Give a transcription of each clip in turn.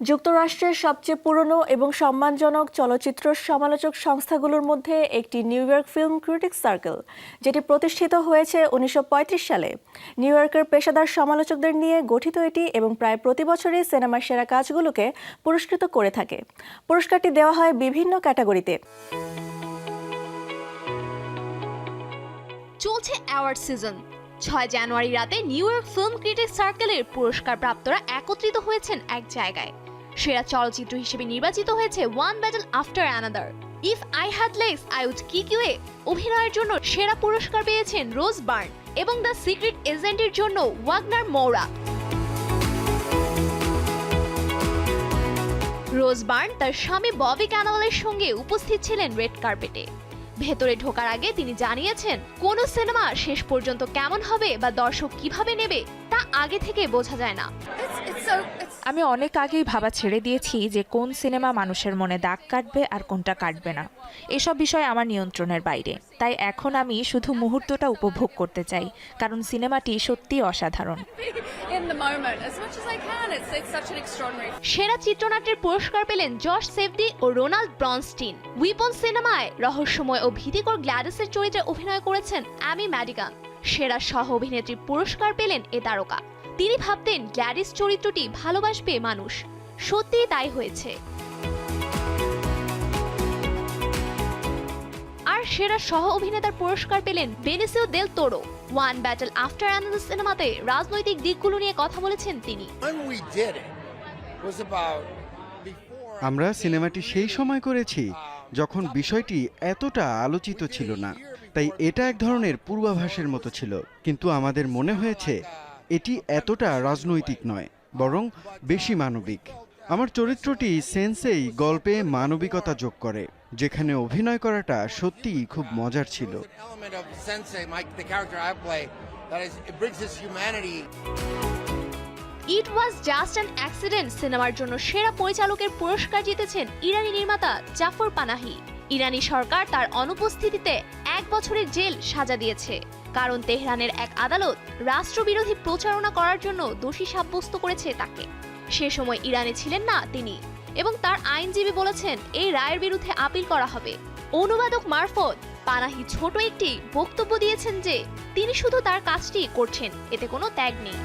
যুক্তরাষ্ট্রের সবচেয়ে পুরনো এবং সম্মানজনক চলচ্চিত্র সমালোচক সংস্থাগুলোর মধ্যে একটি new York film critics circle, যেটি প্রতিষ্ঠিত হয়েছে 1935 সালে। নিউ ইয়র্কের পেশাদার সমালোচকদের নিয়ে গঠিত এটি এবং প্রায় প্রতি বছরই সিনেমার সেরা কাজগুলোকে পুরস্কৃত করে থাকে। পুরস্কারটি দেওয়া হয় বিভিন্ন ক্যাটাগরিতে। চলছে অ্যাওয়ার্ড সিজন। 6 জানুয়ারি রাতে নিউ ইয়র্ক ফিল্ম ক্রিটিক্স সার্কেলের পুরস্কার প্রাপ্তরা একত্রিত হয়েছেন এক জায়গায়। সেরা চলচ্চিত্র হিসেবে নির্বাচিত হয়েছে one battle after another. If I had legs I would kick you এ অভিনয়ের জন্য সেরা পুরস্কার পেয়েছেন রোজ বার্ন এবং দ্য সিক্রেট এজেন্টের জন্য ওয়াগনার মৌরা। রোজ বার্ন তার স্বামী ববি ক্যানাওয়ালের সঙ্গে উপস্থিত ছিলেন রেড কার্পেটে। ভেতরে ঢোকার আগে তিনি জানিয়েছেন, কোন সিনেমা শেষ পর্যন্ত কেমন হবে বা দর্শক কিভাবে নেবে তা আগে থেকে বোঝা যায় না। আমি অনেক আগেই ভাবা ছেড়ে দিয়েছি যে কোন সিনেমা মানুষের মনে দাগ কাটবে আর কোনটা কাটবে না। এসব বিষয় আমার নিয়ন্ত্রণের বাইরে। তাই এখন আমি শুধু মুহূর্তটা উপভোগ করতে চাই, কারণ সিনেমাটি সত্যিই অসাধারণ। সেরা চিত্রনাট্যের পুরস্কার পেলেন জশ সেফদি ও রোনাল্ড ব্রনস্টিন। উইপন সিনেমায় রহস্যময় ও ভীতিকর গ্ল্যাডিসের চরিত্রে অভিনয় করেছেন অ্যামি ম্যাডিগান। সেরা সহ অভিনেত্রীর পুরস্কার পেলেন এ তারকা। তিনি ভাবতেন গ্ল্যাডিস চরিত্রটি ভালোবাসবে মানুষ, সত্যিই তাই হয়েছে। আর সেরা সহ অভিনেতার পুরস্কার পেলেন বেনিসিও দেল তোরো। ওয়ান ব্যাটল আফটার অ্যানাদার সিনেমাতে রাজনৈতিক দিকগুলো নিয়ে কথা বলেছেন তিনি। আমরা সিনেমাটি সেই সময় করেছি যখন বিষয়টি এতটা আলোচিত ছিল না, তাই এটা এক ধরনের পূর্বাভাসের মতো ছিল। কিন্তু আমাদের মনে হয়েছে এটি এতটা রাজনৈতিক নয়, বরং বেশি মানবিক। আমার চরিত্রটি সেন্সেই গল্পে মানবিকতা যোগ করে, যেখানে অভিনয় করাটা সত্যিই খুব মজার ছিল। ইট ওয়াজ জাস্ট অ্যান অ্যাক্সিডেন্ট সিনেমার জন্য সেরা পরিচালকের পুরস্কার জিতেছেন ইরানি নির্মাতা জাফর পানাহি। ইরানি সরকার তার অনুপস্থিতিতে 1 বছরের জেল সাজা দিয়েছে, কারণ তেহরানের এক আদালত রাষ্ট্রবিরোধী প্রচারণা করার জন্য দোষী সাব্যস্ত করেছে তাকে। সে সময় ইরানে ছিলেন না তিনি, এবং তার আইনজীবী বলেছেন এই রায়ের বিরুদ্ধে আপিল করা হবে। অনুবাদক মারফত পানাহি ছোট একটি বক্তব্য দিয়েছেন যে তিনি শুধু তার কাজটি করছেন, এতে কোনো ত্যাগ নেই।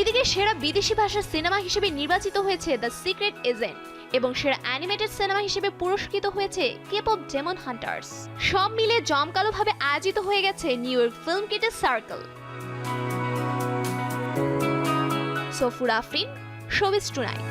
এদিকে সেরা বিদেশি ভাষার সিনেমা হিসেবে নির্বাচিত হয়েছে দ্য সিক্রেট এজেন্ট এবং সেরা অ্যানিমেটেড সিনেমা হিসেবে পুরস্কৃত হয়েছে কেপ অফ ডেমন হান্টার্স। সব মিলে জমকালোভাবে আয়োজিত হয়ে গেছে New York film critics circle. Safur Afrin, showbiz tonight.